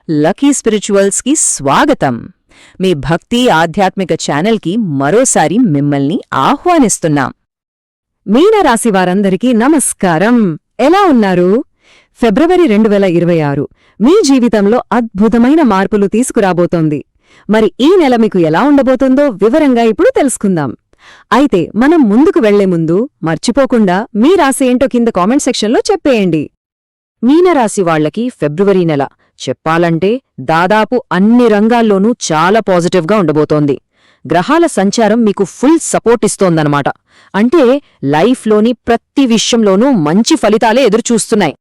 Lucky స్పిరిచువల్స్కి స్వాగతం. మీ భక్తి ఆధ్యాత్మిక ఛానల్కి మరోసారి మిమ్మల్ని ఆహ్వానిస్తున్నాం. మీనరాశి వారందరికీ నమస్కారం. ఎలా ఉన్నారు? ఫిబ్రవరి 2026 మీ జీవితంలో అద్భుతమైన మార్పులు తీసుకురాబోతోంది. మరి ఈ నెల మీకు ఎలా ఉండబోతుందో వివరంగా ఇప్పుడు తెలుసుకుందాం. అయితే మనం ముందుకు వెళ్లే ముందు మర్చిపోకుండా మీ రాశి ఏంటో కింద కామెంట్ సెక్షన్లో చెప్పేయండి. మీనరాశి వాళ్లకి ఫిబ్రవరి నెల చెప్పాలంటే దాదాపు అన్ని రంగాల్లోనూ చాలా పాజిటివ్గా ఉండబోతోంది. గ్రహాల సంచారం మీకు ఫుల్ సపోర్ట్ ఇస్తోందన్నమాట. అంటే లైఫ్లోని ప్రతి విషయంలోనూ మంచి ఫలితాలే ఎదురుచూస్తున్నాయి.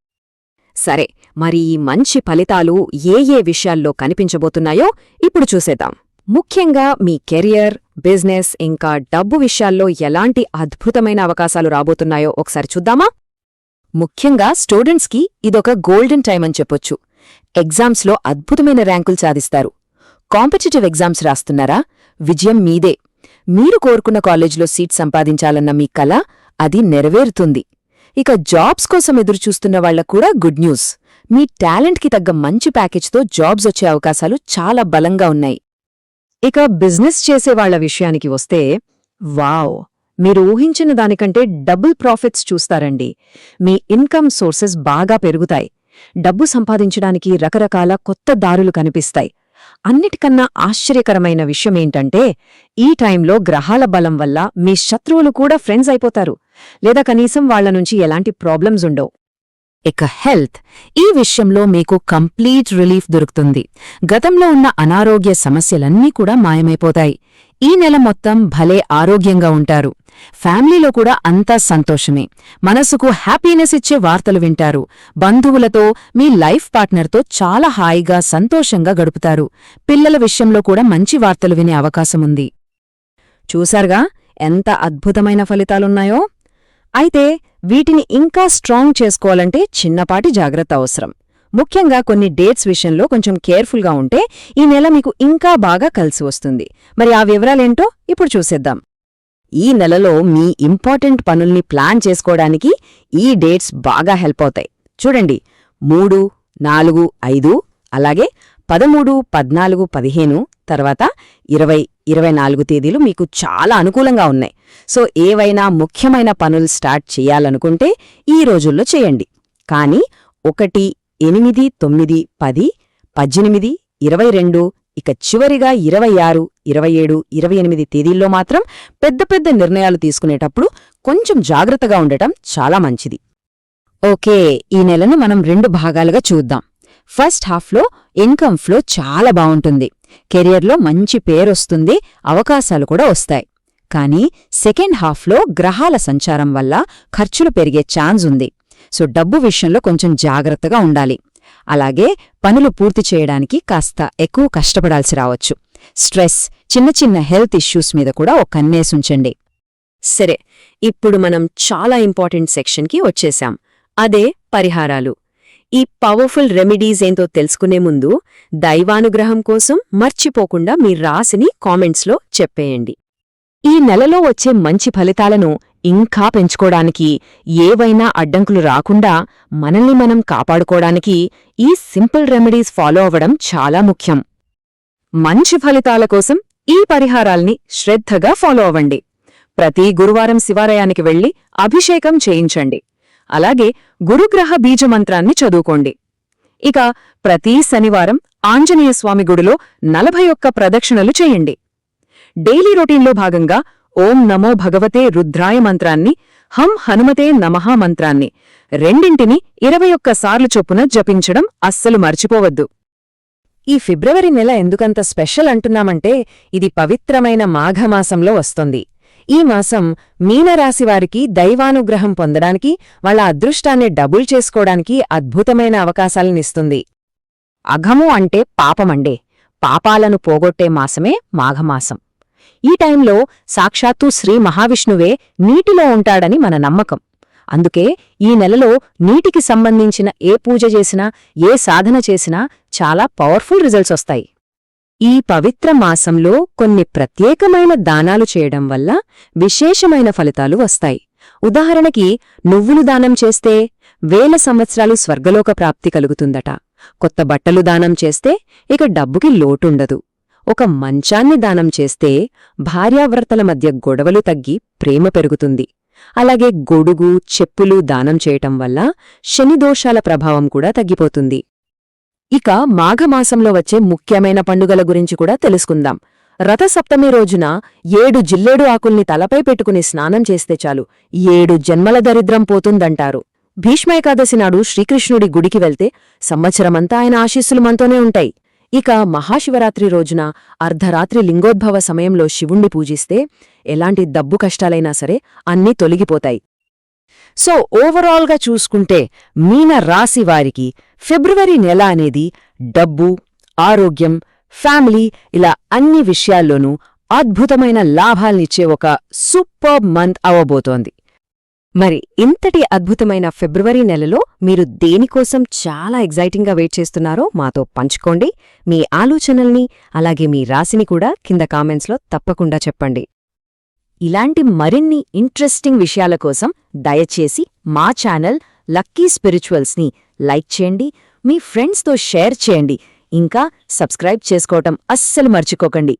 సరే, మరి ఈ మంచి ఫలితాలు ఏ విషయాల్లో కనిపించబోతున్నాయో ఇప్పుడు చూసేద్దాం. ముఖ్యంగా మీ కెరియర్, బిజినెస్ ఇంకా డబ్బు విషయాల్లో ఎలాంటి అద్భుతమైన అవకాశాలు రాబోతున్నాయో ఒకసారి చూద్దామా? ముఖ్యంగా స్టూడెంట్స్కి ఇదొక గోల్డెన్ టైం అని చెప్పొచ్చు. ఎగ్జామ్స్లో అద్భుతమైన ర్యాంకులు సాధిస్తారు. కాంపిటిటివ్ ఎగ్జామ్స్ రాస్తున్నారా? విజయం మీదే. మీరు కోరుకున్న కాలేజీలో సీట్ సంపాదించాలన్న మీ కల అది నెరవేరుతుంది. ఇక జాబ్స్ కోసం ఎదురుచూస్తున్న వాళ్లకు కూడా గుడ్ న్యూస్. మీ టాలెంట్కి తగ్గ మంచి ప్యాకేజ్తో జాబ్స్ వచ్చే అవకాశాలు చాలా బలంగా ఉన్నాయి. ఇక బిజినెస్ చేసేవాళ్ల విషయానికి వస్తే, వావ్, మీరు ఊహించిన దానికంటే డబుల్ ప్రాఫిట్స్ చూస్తారండి. మీ ఇన్కమ్ సోర్సెస్ బాగా పెరుగుతాయి. డబ్బు సంపాదించడానికి రకరకాల కొత్త దారులు కనిపిస్తాయి. అన్నిటికన్నా ఆశ్చర్యకరమైన విషయమేంటంటే, ఈ టైంలో గ్రహాల బలం వల్ల మీ శత్రువులు కూడా ఫ్రెండ్స్ అయిపోతారు, లేదా కనీసం వాళ్ల నుంచి ఎలాంటి ప్రాబ్లమ్స్ ఉండవు. ఇక హెల్త్, ఈ విషయంలో మీకు కంప్లీట్ రిలీఫ్ దొరుకుతుంది. గతంలో ఉన్న అనారోగ్య సమస్యలన్నీ కూడా మాయమైపోతాయి. ఈ నెల మొత్తం భలే ఆరోగ్యంగా ఉంటారు. ఫ్యామిలీలో కూడా అంతా సంతోషమే. మనసుకు హ్యాపీనెస్ ఇచ్చే వార్తలు వింటారు. బంధువులతో, మీ లైఫ్ పార్ట్నర్తో చాలా హాయిగా సంతోషంగా గడుపుతారు. పిల్లల విషయంలో కూడా మంచి వార్తలు వినే అవకాశముంది. చూశారుగా ఎంత అద్భుతమైన ఫలితాలున్నాయో? అయితే వీటిని ఇంకా స్ట్రాంగ్ చేసుకోవాలంటే చిన్నపాటి జాగ్రత్త అవసరం. ముఖ్యంగా కొన్ని డేట్స్ విషయంలో కొంచెం కేర్ఫుల్గా ఉంటే ఈ నెల మీకు ఇంకా బాగా కలిసి వస్తుంది. మరి ఆ వివరాలేంటో ఇప్పుడు చూసేద్దాం. ఈ నెలలో మీ ఇంపార్టెంట్ పనుల్ని ప్లాన్ చేసుకోవడానికి ఈ డేట్స్ బాగా హెల్ప్ అవుతాయి. చూడండి, 3, 4, 5, అలాగే 13, 14, 15, తర్వాత 20, 24 తేదీలు మీకు చాలా అనుకూలంగా ఉన్నాయి. సో ఏవైనా ముఖ్యమైన పనులు స్టార్ట్ చేయాలనుకుంటే ఈ రోజుల్లో చేయండి. కానీ 1, 8, 9, 10, 18, 22, ఇక చివరిగా 26, 27, 28 తేదీల్లో మాత్రం పెద్ద నిర్ణయాలు తీసుకునేటప్పుడు కొంచెం జాగ్రత్తగా ఉండటం చాలా మంచిది. ఓకే, ఈ నెలను మనం 2 భాగాలుగా చూద్దాం. ఫస్ట్ హాఫ్లో ఇన్కమ్ ఫ్లో చాలా బావుంటుంది. కెరియర్లో మంచి పేరొస్తుంది, అవకాశాలు కూడా వస్తాయి. కానీ సెకండ్ హాఫ్లో గ్రహాల సంచారం వల్ల ఖర్చులు పెరిగే ఛాన్స్ ఉంది. సో డబ్బు విషయంలో కొంచెం జాగ్రత్తగా ఉండాలి. అలాగే పనులు పూర్తి చేయడానికి కాస్త ఎక్కువ కష్టపడాల్సి రావచ్చు. స్ట్రెస్, చిన్న హెల్త్ ఇష్యూస్ మీద కూడా ఒక కన్నేసుంచండి. సరే, ఇప్పుడు మనం చాలా ఇంపార్టెంట్ సెక్షన్కి వచ్చేశాం. అదే పరిహారాలు. ఈ పవర్ఫుల్ రెమెడీస్ ఏంతో తెలుసుకునే ముందు దైవానుగ్రహం కోసం మర్చిపోకుండా మీ రాశిని కామెంట్స్లో చెప్పేయండి. ఈ నెలలో వచ్చే మంచి ఫలితాలను ఇంకా పెంచుకోవడానికి, ఏవైనా అడ్డంకులు రాకుండా మనల్ని మనం కాపాడుకోవడానికి ఈ సింపుల్ రెమెడీస్ ఫాలో అవ్వడం చాలా ముఖ్యం. మంచి ఫలితాల కోసం ఈ పరిహారాల్ని శ్రద్ధగా ఫాలో అవ్వండి. ప్రతి గురువారం శివాలయానికి వెళ్లి అభిషేకం చేయించండి. అలాగే గురుగ్రహ బీజమంత్రాన్ని చదువుకోండి. ఇక ప్రతి శనివారం ఆంజనేయస్వామి గుడిలో 41 ప్రదక్షిణలు చేయండి. డైలీ రొటీన్లో భాగంగా ఓం నమో భగవతే రుద్రాయ మంత్రాన్ని, హం హనుమతే నమః మంత్రాన్ని రెండింటినీ 21 సార్లు చొప్పున జపించడం అస్సలు మర్చిపోవద్దు. ఈ ఫిబ్రవరి నెల ఎందుకంత స్పెషల్ అంటున్నామంటే, ఇది పవిత్రమైన మాఘమాసంలో వస్తుంది. ఈ మాసం మీనరాశివారికి దైవానుగ్రహం పొందడానికి, వాళ్ళ అదృష్టాన్ని డబుల్ చేసుకోవడానికి అద్భుతమైన అవకాశాలనిస్తుంది. అఘము అంటే పాపమండే. పాపాలను పోగొట్టే మాసమే మాఘమాసం. ఈ టైంలో సాక్షాత్తు శ్రీ మహావిష్ణువే నీటిలో ఉంటాడని మన నమ్మకం. అందుకే ఈ నెలలో నీటికి సంబంధించిన ఏ పూజ చేసినా, ఏ సాధన చేసినా చాలా పవర్ఫుల్ రిజల్ట్స్ వస్తాయి. ఈ పవిత్ర మాసంలో కొన్ని ప్రత్యేకమైన దానాలు చేయడం వల్ల విశేషమైన ఫలితాలు వస్తాయి. ఉదాహరణకి నువ్వులు దానం చేస్తే 1000 సంవత్సరాలు స్వర్గలోక ప్రాప్తి కలుగుతుందట. కొత్త బట్టలు దానం చేస్తే ఇక డబ్బుకి లోటుండదు. ఒక మంచాన్ని దానం చేస్తే భార్యాభర్తల మధ్య గొడవలు తగ్గి ప్రేమ పెరుగుతుంది. అలాగే గొడుగు, చెప్పులు దానం చేయటం వల్ల శనిదోషాల ప్రభావం కూడా తగ్గిపోతుంది. ఇక మాఘమాసంలో వచ్చే ముఖ్యమైన పండుగల గురించి కూడా తెలుసుకుందాం. రథసప్తమి రోజున 7 జిల్లేడు ఆకుల్ని తలపై పెట్టుకుని స్నానం చేస్తే చాలు 7 జన్మల దరిద్రం పోతుందంటారు. భీష్మేకాదశి నాడు శ్రీకృష్ణుడి గుడికి వెళ్తే సంవత్సరమంతా ఆయన ఆశీస్సులు మనతోనే ఉంటాయి. ఇక మహాశివరాత్రి రోజున అర్ధరాత్రి లింగోద్భవ సమయంలో శివుణ్ణి పూజిస్తే ఎలాంటి డబ్బు కష్టాలైనా సరే అన్నీ తొలగిపోతాయి. సో ఓవరాల్గా చూసుకుంటే మీన రాశివారికి ఫిబ్రవరి నెల అనేది డబ్బు, ఆరోగ్యం, ఫ్యామిలీ ఇలా అన్ని విషయాల్లోనూ అద్భుతమైన లాభాల్నిచ్చే ఒక సూపర్బ్ మంత్ అవబోతోంది. మరి ఇంతటి అద్భుతమైన ఫిబ్రవరి నెలలో మీరు దేనికోసం చాలా ఎగ్జైటింగ్గా వెయిట్ చేస్తున్నారో మాతో పంచుకోండి. మీ ఆలోచనల్ని అలాగే మీ రాశిని కూడా కింద కామెంట్స్లో తప్పకుండా చెప్పండి. ఇలాంటి మరిన్ని ఇంట్రెస్టింగ్ విషయాల కోసం దయచేసి మా ఛానల్ లక్కీ స్పిరిచువల్స్ని లైక్ చేయండి, మీ ఫ్రెండ్స్తో షేర్ చేయండి, ఇంకా సబ్స్క్రైబ్ చేసుకోవటం అస్సలు మర్చిపోకండి.